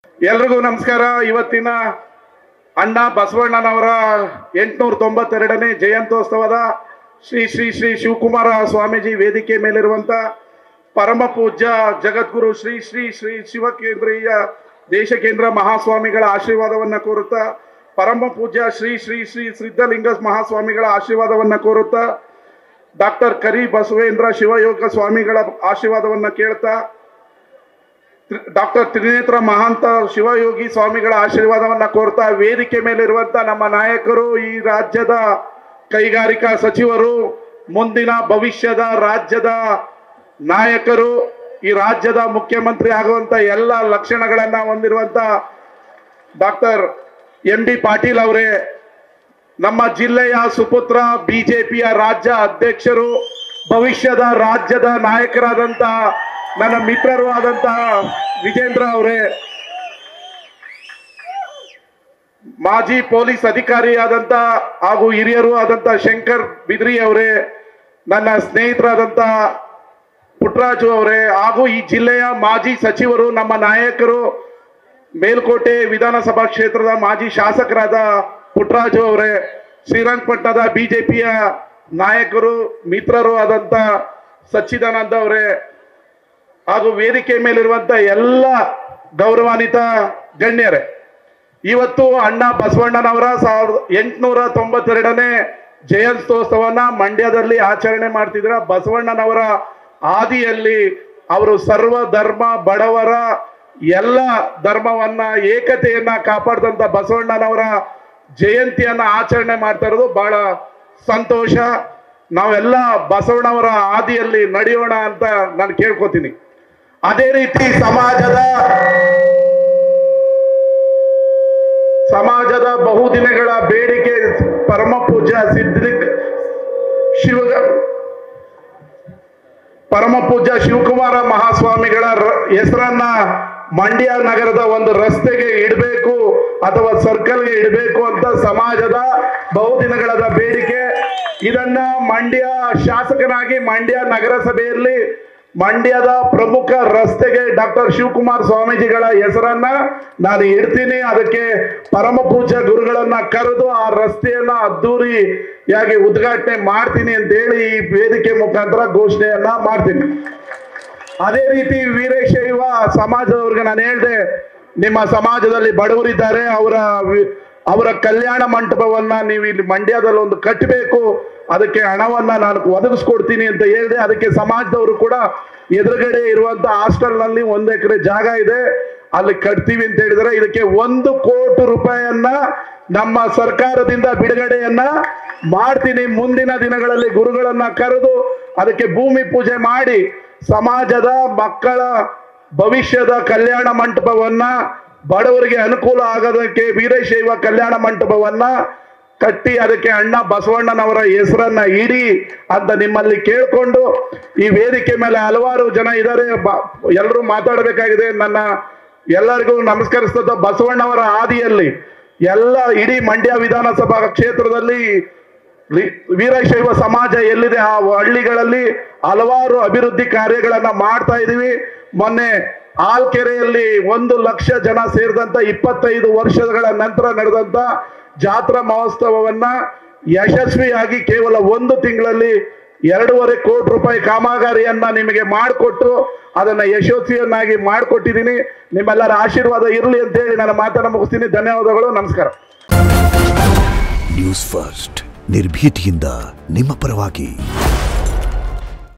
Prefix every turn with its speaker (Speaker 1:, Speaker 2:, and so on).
Speaker 1: ಎಲ್ರಿಗೂ ನಮಸ್ಕಾರ. ಇವತ್ತಿನ ಅಣ್ಣ ಬಸವಣ್ಣನವರ 892ನೇ ಜಯಂತ್ಯೋತ್ಸವದ ಶ್ರೀ ಶ್ರೀ ಶ್ರೀ ಶಿವಕುಮಾರ ಸ್ವಾಮೀಜಿ ವೇದಿಕೆ ಮೇಲಿರುವಂಥ ಪರಮ ಪೂಜ್ಯ ಜಗದ್ಗುರು ಶ್ರೀ ಶ್ರೀ ಶ್ರೀ ಶಿವಕೇಂದ್ರೀಯ ದೇಶಕೇಂದ್ರ ಮಹಾಸ್ವಾಮಿಗಳ ಆಶೀರ್ವಾದವನ್ನು ಕೋರುತ್ತಾ, ಪರಮ ಪೂಜ್ಯ ಶ್ರೀ ಶ್ರೀ ಶ್ರೀ ಸಿದ್ಧಲಿಂಗ ಮಹಾಸ್ವಾಮಿಗಳ ಆಶೀರ್ವಾದವನ್ನು ಕೋರುತ್ತಾ, ಡಾಕ್ಟರ್ ಕರಿ ಬಸವೇಂದ್ರ ಶಿವಯೋಗ ಸ್ವಾಮಿಗಳ ಆಶೀರ್ವಾದವನ್ನು ಕೇಳ್ತಾ, ಡಾಕ್ಟರ್ ತ್ರಿನೇತ್ರ ಮಹಾಂತ ಶಿವಯೋಗಿ ಸ್ವಾಮಿಗಳ ಆಶೀರ್ವಾದವನ್ನು ಕೋರ್ತಾ, ವೇದಿಕೆ ಮೇಲಿರುವಂಥ ನಮ್ಮ ನಾಯಕರು, ಈ ರಾಜ್ಯದ ಕೈಗಾರಿಕಾ ಸಚಿವರು, ಮುಂದಿನ ಭವಿಷ್ಯದ ರಾಜ್ಯದ ನಾಯಕರು, ಈ ರಾಜ್ಯದ ಮುಖ್ಯಮಂತ್ರಿ ಆಗುವಂಥ ಎಲ್ಲ ಲಕ್ಷಣಗಳನ್ನು ಹೊಂದಿರುವಂಥ ಡಾಕ್ಟರ್ MB ಪಾಟೀಲ್ ಅವರೇ, ನಮ್ಮ ಜಿಲ್ಲೆಯ ಸುಪುತ್ರ, ಬಿಜೆಪಿಯ ರಾಜ್ಯ ಅಧ್ಯಕ್ಷರು, ಭವಿಷ್ಯದ ರಾಜ್ಯದ ನಾಯಕರಾದಂಥ ನನ್ನ ಮಿತ್ರರು ಆದಂತಹ ವಿಜೇಂದ್ರ ಅವರೇ, ಮಾಜಿ ಪೊಲೀಸ್ ಅಧಿಕಾರಿ ಆದಂತ ಹಾಗೂ ಹಿರಿಯರು ಆದಂತ ಶಂಕರ್ ಬಿದ್ರಿ ಅವರೇ, ನನ್ನ ಸ್ನೇಹಿತರಾದಂತ ಪುಟ್ಟರಾಜು ಅವರೇ, ಹಾಗೂ ಈ ಜಿಲ್ಲೆಯ ಮಾಜಿ ಸಚಿವರು, ನಮ್ಮ ನಾಯಕರು, ಮೇಲ್ಕೋಟೆ ವಿಧಾನಸಭಾ ಕ್ಷೇತ್ರದ ಮಾಜಿ ಶಾಸಕರಾದ ಪುಟ್ಟರಾಜು ಅವರೇ, ಶ್ರೀರಂಗಪಟ್ಟಣದ ಬಿಜೆಪಿಯ ನಾಯಕರು, ಮಿತ್ರರು ಆದಂತ ಸಚ್ಚಿದಾನಂದ ಅವರೇ, ಹಾಗೂ ವೇದಿಕೆ ಮೇಲಿರುವಂತ ಎಲ್ಲ ಗೌರವಾನ್ವಿತ ಗಣ್ಯರೇ, ಇವತ್ತು ಅಣ್ಣ ಬಸವಣ್ಣನವರ 1892ನೇ ಜಯಂತ್ಯೋತ್ಸವನ ಮಂಡ್ಯದಲ್ಲಿ ಆಚರಣೆ ಮಾಡ್ತಿದ್ರ. ಬಸವಣ್ಣನವರ ಆದಿಯಲ್ಲಿ ಅವರು ಸರ್ವ ಧರ್ಮ, ಬಡವರ ಎಲ್ಲ ಧರ್ಮವನ್ನ, ಏಕತೆಯನ್ನ ಕಾಪಾಡಿದಂತ ಬಸವಣ್ಣನವರ ಜಯಂತಿಯನ್ನ ಆಚರಣೆ ಮಾಡ್ತಾ ಇರೋದು ಬಹಳ ಸಂತೋಷ. ನಾವೆಲ್ಲ ಬಸವಣ್ಣವರ ಆದಿಯಲ್ಲಿ ನಡೆಯೋಣ ಅಂತ ನಾನು ಕೇಳ್ಕೊತೀನಿ. ಅದೇ ರೀತಿ ಸಮಾಜದ ಬಹುದಿನಗಳ ಬೇಡಿಕೆ ಪರಮ ಪೂಜ್ಯ ಶಿವಕುಮಾರ ಮಹಾಸ್ವಾಮಿಗಳ ಹೆಸರನ್ನ ಮಂಡ್ಯ ನಗರದ ಒಂದು ರಸ್ತೆಗೆ ಇಡಬೇಕು ಅಥವಾ ಸರ್ಕಲ್ಗೆ ಇಡಬೇಕು ಅಂತ ಸಮಾಜದ ಬಹುದಿನಗಳ ಬೇಡಿಕೆ. ಇದನ್ನ ಮಂಡ್ಯ ಶಾಸಕನಾಗಿ ಮಂಡ್ಯ ನಗರಸಭೆಯಲ್ಲಿ ಮಂಡ್ಯದ ಪ್ರಮುಖ ರಸ್ತೆಗೆ ಡಾಕ್ಟರ್ ಶಿವಕುಮಾರ ಸ್ವಾಮೀಜಿಗಳ ಹೆಸರನ್ನ ನಾನು ಇಡ್ತೀನಿ. ಅದಕ್ಕೆ ಪರಮ ಪೂಜ್ಯ ಗುರುಗಳನ್ನ ಕರೆದು ಆ ರಸ್ತೆಯನ್ನ ಅದ್ದೂರಿಯಾಗಿ ಉದ್ಘಾಟನೆ ಮಾಡ್ತೀನಿ ಅಂತ ಹೇಳಿ ಈ ವೇದಿಕೆ ಮುಖಾಂತರ ಘೋಷಣೆಯನ್ನ ಮಾಡ್ತೀನಿ. ಅದೇ ರೀತಿ ವೀರಶೈವ ಸಮಾಜದವ್ರಿಗೆ ನಾನು ಹೇಳಿದೆ, ನಿಮ್ಮ ಸಮಾಜದಲ್ಲಿ ಬಡವರಿದ್ದಾರೆ, ಅವರ ಕಲ್ಯಾಣ ಮಂಟಪವನ್ನ ನೀವು ಇಲ್ಲಿ ಮಂಡ್ಯದಲ್ಲಿ ಒಂದು ಕಟ್ಟಬೇಕು, ಅದಕ್ಕೆ ಹಣವನ್ನ ನಾನು ಒದಗಿಸ್ಕೊಡ್ತೀನಿ ಅಂತ ಹೇಳಿದೆ. ಅದಕ್ಕೆ ಸಮಾಜದವರು ಕೂಡ ಎದುರುಗಡೆ ಇರುವಂತ ಹಾಸ್ಟೆಲ್ ನಲ್ಲಿ 1 ಎಕರೆ ಜಾಗ ಇದೆ, ಅಲ್ಲಿ ಕಟ್ತೀವಿ ಅಂತ ಹೇಳಿದರೆ ಇದಕ್ಕೆ 1 ಕೋಟಿ ರೂಪಾಯಿಯನ್ನ ನಮ್ಮ ಸರ್ಕಾರದಿಂದ ಬಿಡುಗಡೆಯನ್ನ ಮಾಡ್ತೀನಿ. ಮುಂದಿನ ದಿನಗಳಲ್ಲಿ ಗುರುಗಳನ್ನ ಕರೆದು ಅದಕ್ಕೆ ಭೂಮಿ ಪೂಜೆ ಮಾಡಿ ಸಮಾಜದ ಮಕ್ಕಳ ಭವಿಷ್ಯದ ಕಲ್ಯಾಣ ಮಂಟಪವನ್ನ, ಬಡವರಿಗೆ ಅನುಕೂಲ ಆಗೋದಕ್ಕೆ ವೀರಶೈವ ಕಲ್ಯಾಣ ಮಂಟಪವನ್ನ ಕಟ್ಟಿ ಅದಕ್ಕೆ ಅಣ್ಣ ಬಸವಣ್ಣನವರ ಹೆಸರನ್ನ ಇಡಿ ಅಂತ ನಿಮ್ಮಲ್ಲಿ ಕೇಳ್ಕೊಂಡು, ಈ ವೇದಿಕೆ ಮೇಲೆ ಹಲವಾರು ಜನ ಇದ್ದಾರೆ, ಎಲ್ಲರೂ ಮಾತಾಡಬೇಕಾಗಿದೆ. ನನ್ನ ಎಲ್ಲರಿಗೂ ನಮಸ್ಕರಿಸ್ತದ. ಬಸವಣ್ಣವರ ಆದಿಯಲ್ಲಿ ಎಲ್ಲ ಇಡೀ ಮಂಡ್ಯ ವಿಧಾನಸಭಾ ಕ್ಷೇತ್ರದಲ್ಲಿ ವೀರಶೈವ ಸಮಾಜ ಎಲ್ಲಿದೆ ಆ ಹಳ್ಳಿಗಳಲ್ಲಿ ಹಲವಾರು ಅಭಿವೃದ್ಧಿ ಕಾರ್ಯಗಳನ್ನ ಮಾಡ್ತಾ ಇದೀವಿ. ಮೊನ್ನೆ ಆಲ್ಕೆರೆಯಲ್ಲಿ 1 ಲಕ್ಷ ಜನ ಸೇರಿದಂತ 25 ವರ್ಷಗಳ ನಂತರ ನಡೆದಂತ ಜಾತ್ರಾ ಮಹೋತ್ಸವವನ್ನ ಯಶಸ್ವಿಯಾಗಿ ಕೇವಲ 1 ತಿಂಗಳಲ್ಲಿ 2.5 ಕೋಟಿ ರೂಪಾಯಿ ಕಾಮಗಾರಿಯನ್ನ ನಿಮಗೆ ಮಾಡಿಕೊಟ್ಟು ಅದನ್ನ ಯಶಸ್ವಿಯನ್ನಾಗಿ ಮಾಡಿಕೊಟ್ಟಿದ್ದೀನಿ. ನಿಮ್ಮೆಲ್ಲರ ಆಶೀರ್ವಾದ ಇರಲಿ ಅಂತ ಹೇಳಿ ನನ್ನ ಮಾತನ್ನ ಮುಗಿಸ್ತೀನಿ. ಧನ್ಯವಾದಗಳು, ನಮಸ್ಕಾರ.
Speaker 2: ನ್ಯೂಸ್ ಫಸ್ಟ್, ನಿರ್ಭೀತಿಯಿಂದ ನಿಮ್ಮ ಪರವಾಗಿ.